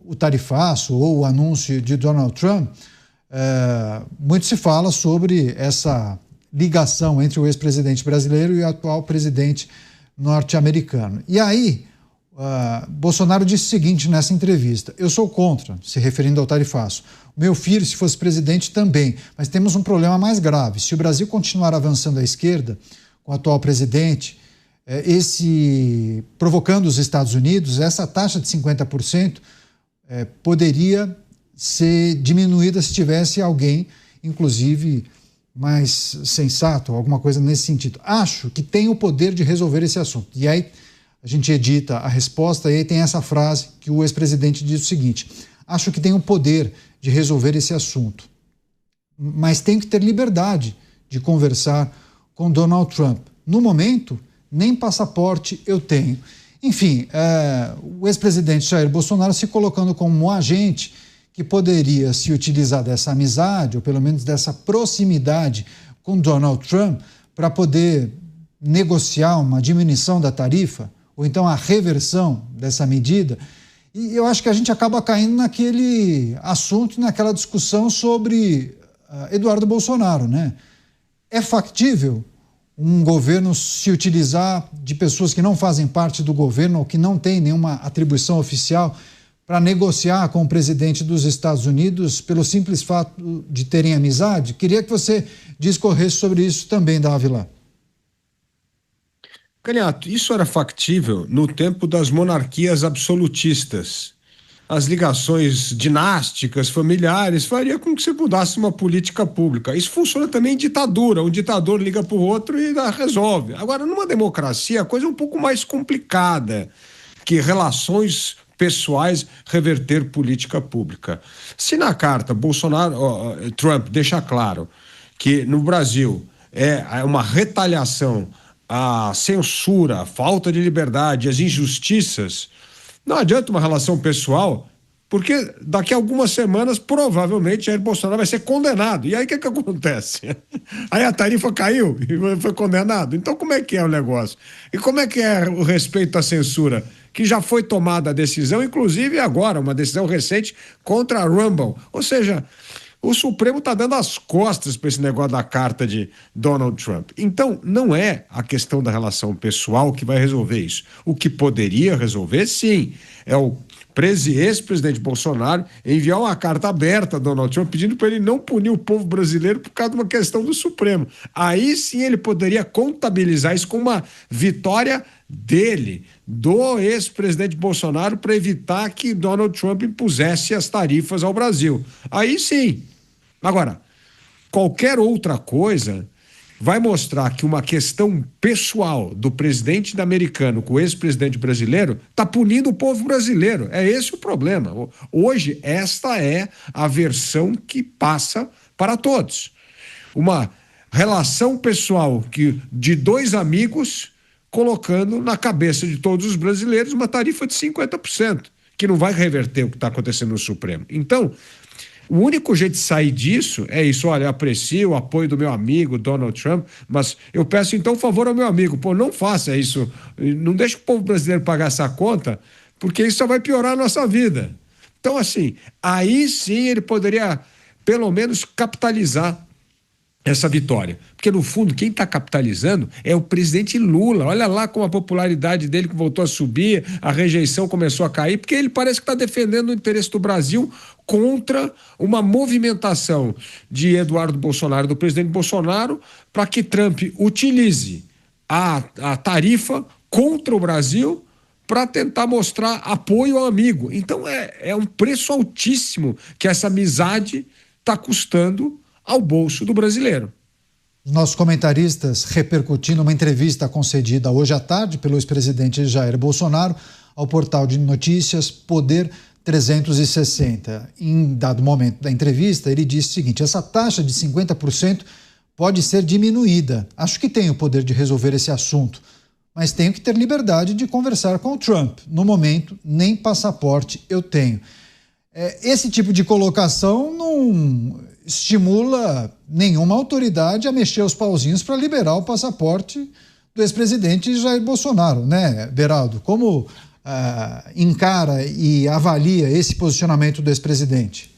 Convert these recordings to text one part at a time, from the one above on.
o tarifaço ou o anúncio de Donald Trump, muito se fala sobre essa ligação entre o ex-presidente brasileiro e o atual presidente norte-americano. E aí, Bolsonaro disse o seguinte nessa entrevista: eu sou contra, se referindo ao tarifaço. O meu filho, se fosse presidente, também. Mas temos um problema mais grave. Se o Brasil continuar avançando à esquerda, com o atual presidente, provocando os Estados Unidos, essa taxa de 50% poderia ser diminuída se tivesse alguém, inclusive, mais sensato, alguma coisa nesse sentido. Acho que tem o poder de resolver esse assunto. E aí a gente edita a resposta e aí tem essa frase que o ex-presidente diz o seguinte: acho que tem o poder de resolver esse assunto, mas tenho que ter liberdade de conversar com Donald Trump. No momento, nem passaporte eu tenho. Enfim, o ex-presidente Jair Bolsonaro se colocando como um agente que poderia se utilizar dessa amizade, ou pelo menos dessa proximidade com Donald Trump, para poder negociar uma diminuição da tarifa, ou então a reversão dessa medida. E eu acho que a gente acaba caindo naquele assunto, naquela discussão sobre Eduardo Bolsonaro, né? É factível um governo se utilizar de pessoas que não fazem parte do governo ou que não têm nenhuma atribuição oficial para negociar com o presidente dos Estados Unidos pelo simples fato de terem amizade? Queria que você discorresse sobre isso também, Dávila. Canhato, isso era factível no tempo das monarquias absolutistas. As ligações dinásticas, familiares, faria com que você mudasse uma política pública. Isso funciona também em ditadura. Um ditador liga para o outro e resolve. Agora, numa democracia, a coisa é um pouco mais complicada que relações pessoais reverter política pública. Se na carta Trump deixa claro que no Brasil é uma retaliação à censura, à falta de liberdade, às injustiças, não adianta uma relação pessoal, porque daqui a algumas semanas provavelmente Jair Bolsonaro vai ser condenado. E aí o que acontece? Aí a tarifa caiu e foi condenado. Então como é que é o negócio? E como é que é o respeito à censura? Que já foi tomada a decisão, inclusive agora, uma decisão recente contra a Rumble. Ou seja, o Supremo está dando as costas para esse negócio da carta de Donald Trump. Então, não é a questão da relação pessoal que vai resolver isso. O que poderia resolver, sim, é o ex-presidente Bolsonaro enviar uma carta aberta a Donald Trump pedindo para ele não punir o povo brasileiro por causa de uma questão do Supremo. Aí sim ele poderia contabilizar isso como uma vitória dele, do ex-presidente Bolsonaro, para evitar que Donald Trump impusesse as tarifas ao Brasil. Aí sim. Agora, qualquer outra coisa vai mostrar que uma questão pessoal do presidente americano com o ex-presidente brasileiro está punindo o povo brasileiro. É esse o problema. Hoje, esta é a versão que passa para todos. Uma relação pessoal de dois amigos colocando na cabeça de todos os brasileiros uma tarifa de 50%, que não vai reverter o que está acontecendo no Supremo. Então, o único jeito de sair disso é isso: olha, eu aprecio o apoio do meu amigo Donald Trump, mas eu peço então um favor ao meu amigo, não faça isso, não deixe o povo brasileiro pagar essa conta, porque isso só vai piorar a nossa vida. Então, assim, aí sim ele poderia pelo menos capitalizar essa vitória, porque no fundo quem está capitalizando é o presidente Lula. Olha lá como a popularidade dele voltou a subir, a rejeição começou a cair, porque ele parece que está defendendo o interesse do Brasil contra uma movimentação de Eduardo Bolsonaro, do presidente Bolsonaro, para que Trump utilize a tarifa contra o Brasil para tentar mostrar apoio ao amigo. Então é um preço altíssimo que essa amizade está custando ao bolso do brasileiro. Nossos comentaristas repercutindo uma entrevista concedida hoje à tarde pelo ex-presidente Jair Bolsonaro ao portal de notícias Poder 360. Em dado momento da entrevista, ele disse o seguinte: essa taxa de 50% pode ser diminuída. Acho que tenho o poder de resolver esse assunto, mas tenho que ter liberdade de conversar com o Trump. No momento, nem passaporte eu tenho. Esse tipo de colocação não estimula nenhuma autoridade a mexer os pauzinhos para liberar o passaporte do ex-presidente Jair Bolsonaro, né, Beraldo? Como encara e avalia esse posicionamento do ex-presidente?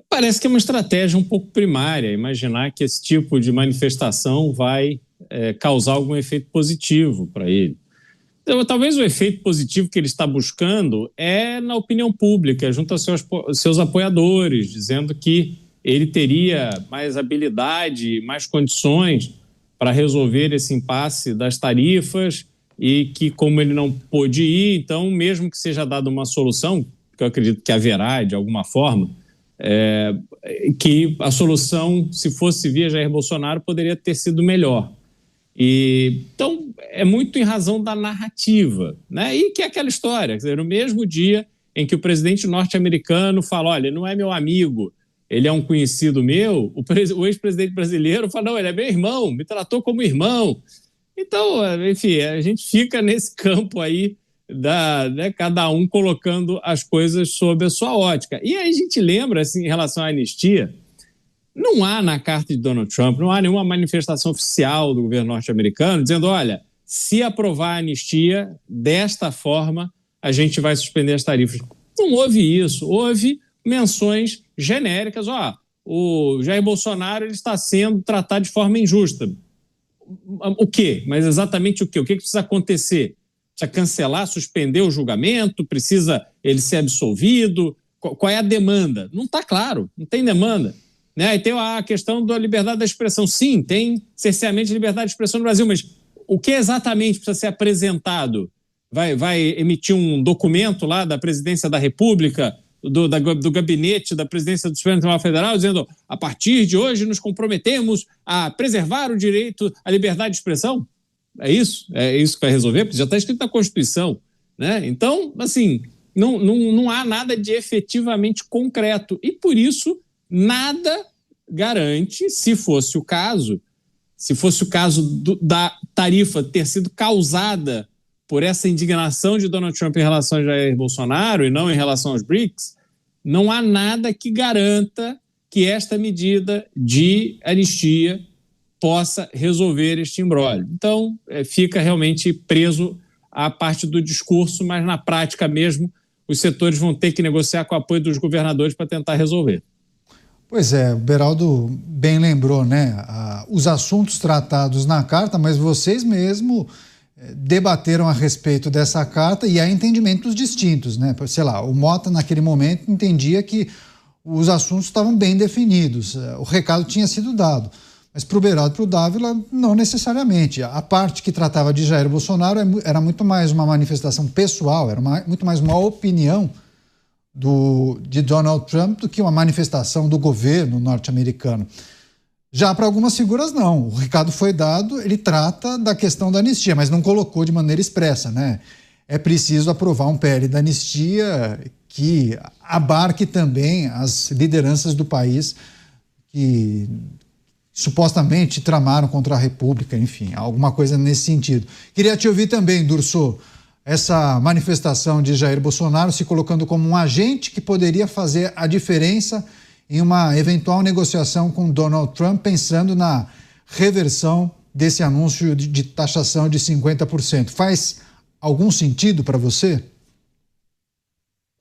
Parece que é uma estratégia um pouco primária, imaginar que esse tipo de manifestação vai causar algum efeito positivo para ele. Então, talvez o efeito positivo que ele está buscando é na opinião pública, junto aos seus apoiadores, dizendo que ele teria mais habilidade, mais condições para resolver esse impasse das tarifas e que, como ele não pôde ir, então, mesmo que seja dada uma solução, que eu acredito que haverá de alguma forma, que a solução, se fosse via Jair Bolsonaro, poderia ter sido melhor. Então, é muito em razão da narrativa, né? E que é aquela história, quer dizer, no mesmo dia em que o presidente norte-americano fala, olha, não é meu amigo, ele é um conhecido meu, o ex-presidente brasileiro fala, não, ele é meu irmão, me tratou como irmão. Então, enfim, a gente fica nesse campo aí, né, cada um colocando as coisas sob a sua ótica. E aí a gente lembra, assim, em relação à anistia, não há na carta de Donald Trump, não há nenhuma manifestação oficial do governo norte-americano dizendo, olha, se aprovar a anistia, desta forma, a gente vai suspender as tarifas. Não houve isso, houve menções genéricas, o Jair Bolsonaro ele está sendo tratado de forma injusta. O quê? Mas exatamente o quê? O que precisa acontecer? Precisa cancelar, suspender o julgamento? Precisa ele ser absolvido? Qual é a demanda? Não está claro, não tem demanda. Né? E tem a questão da liberdade da expressão. Sim, tem cerceamento de liberdade de expressão no Brasil, mas o que exatamente precisa ser apresentado? Vai emitir um documento lá da Presidência da República, do gabinete da Presidência do Supremo Tribunal Federal, dizendo a partir de hoje nos comprometemos a preservar o direito à liberdade de expressão? É isso? É isso que vai resolver? Porque já está escrito na Constituição. Né? Então, assim, não há nada de efetivamente concreto. E, por isso, nada garante, se fosse o caso da tarifa ter sido causada por essa indignação de Donald Trump em relação a Jair Bolsonaro e não em relação aos BRICS, não há nada que garanta que esta medida de anistia possa resolver este imbróglio. Então, fica realmente preso à parte do discurso, mas na prática mesmo os setores vão ter que negociar com o apoio dos governadores para tentar resolver. Pois é, o Beraldo bem lembrou, né? Os assuntos tratados na carta, mas vocês mesmo debateram a respeito dessa carta e há entendimentos distintos, né? Sei lá, o Mota naquele momento entendia que os assuntos estavam bem definidos, o recado tinha sido dado. Mas para o Beraldo e para o Dávila, não necessariamente. A parte que tratava de Jair Bolsonaro era muito mais uma manifestação pessoal, era muito mais uma opinião de Donald Trump do que uma manifestação do governo norte-americano. Já para algumas figuras, não. O recado foi dado, ele trata da questão da anistia, mas não colocou de maneira expressa, né? É preciso aprovar um PL da anistia que abarque também as lideranças do país que supostamente tramaram contra a República, enfim, alguma coisa nesse sentido. Queria te ouvir também, Durso, essa manifestação de Jair Bolsonaro se colocando como um agente que poderia fazer a diferença em uma eventual negociação com Donald Trump, pensando na reversão desse anúncio de taxação de 50%. Faz algum sentido para você?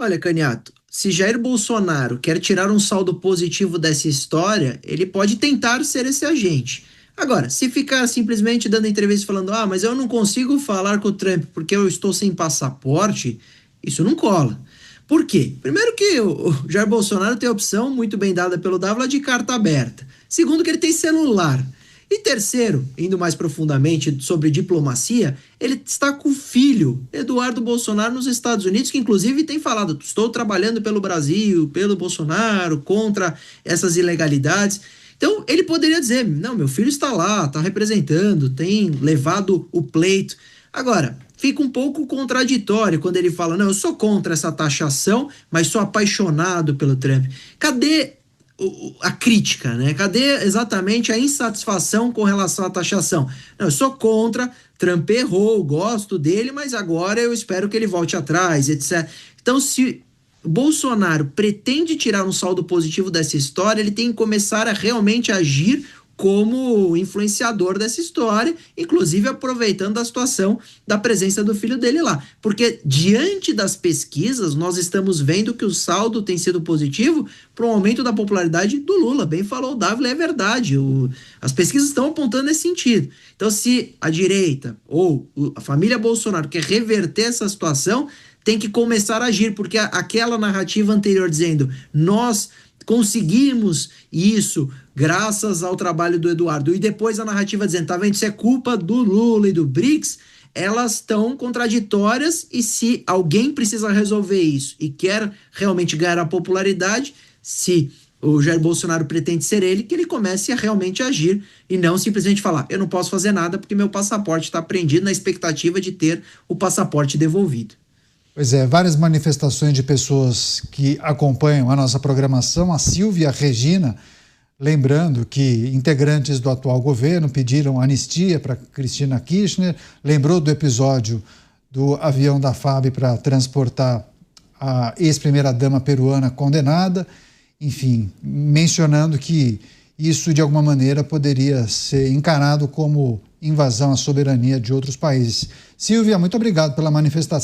Olha, Caniato, se Jair Bolsonaro quer tirar um saldo positivo dessa história, ele pode tentar ser esse agente. Agora, se ficar simplesmente dando entrevista falando mas eu não consigo falar com o Trump porque eu estou sem passaporte, isso não cola. Por quê? Primeiro que o Jair Bolsonaro tem a opção, muito bem dada pelo Dávila, de carta aberta. Segundo que ele tem celular. E terceiro, indo mais profundamente sobre diplomacia, ele está com o filho, Eduardo Bolsonaro, nos Estados Unidos, que inclusive tem falado, estou trabalhando pelo Brasil, pelo Bolsonaro, contra essas ilegalidades. Então, ele poderia dizer, não, meu filho está lá, está representando, tem levado o pleito. Agora, fica um pouco contraditório quando ele fala, não, eu sou contra essa taxação, mas sou apaixonado pelo Trump. Cadê a crítica, né? Cadê exatamente a insatisfação com relação à taxação? Não, eu sou contra, Trump errou, gosto dele, mas agora eu espero que ele volte atrás, etc. Então, se Bolsonaro pretende tirar um saldo positivo dessa história, ele tem que começar a realmente agir como influenciador dessa história, inclusive aproveitando a situação da presença do filho dele lá. Porque diante das pesquisas, nós estamos vendo que o saldo tem sido positivo para o aumento da popularidade do Lula. Bem falou o Dávila, é verdade. As pesquisas estão apontando nesse sentido. Então, se a direita ou a família Bolsonaro quer reverter essa situação, tem que começar a agir, porque aquela narrativa anterior dizendo nós conseguimos isso graças ao trabalho do Eduardo, e depois a narrativa dizendo, tá vendo, isso é culpa do Lula e do BRICS, elas estão contraditórias, e se alguém precisa resolver isso e quer realmente ganhar a popularidade, se o Jair Bolsonaro pretende ser ele, que ele comece a realmente agir e não simplesmente falar, eu não posso fazer nada porque meu passaporte está apreendido, na expectativa de ter o passaporte devolvido. Pois é, várias manifestações de pessoas que acompanham a nossa programação. A Silvia Regina, lembrando que integrantes do atual governo pediram anistia para Cristina Kirchner, lembrou do episódio do avião da FAB para transportar a ex-primeira-dama peruana condenada, enfim, mencionando que isso de alguma maneira poderia ser encarado como invasão à soberania de outros países. Silvia, muito obrigado pela manifestação.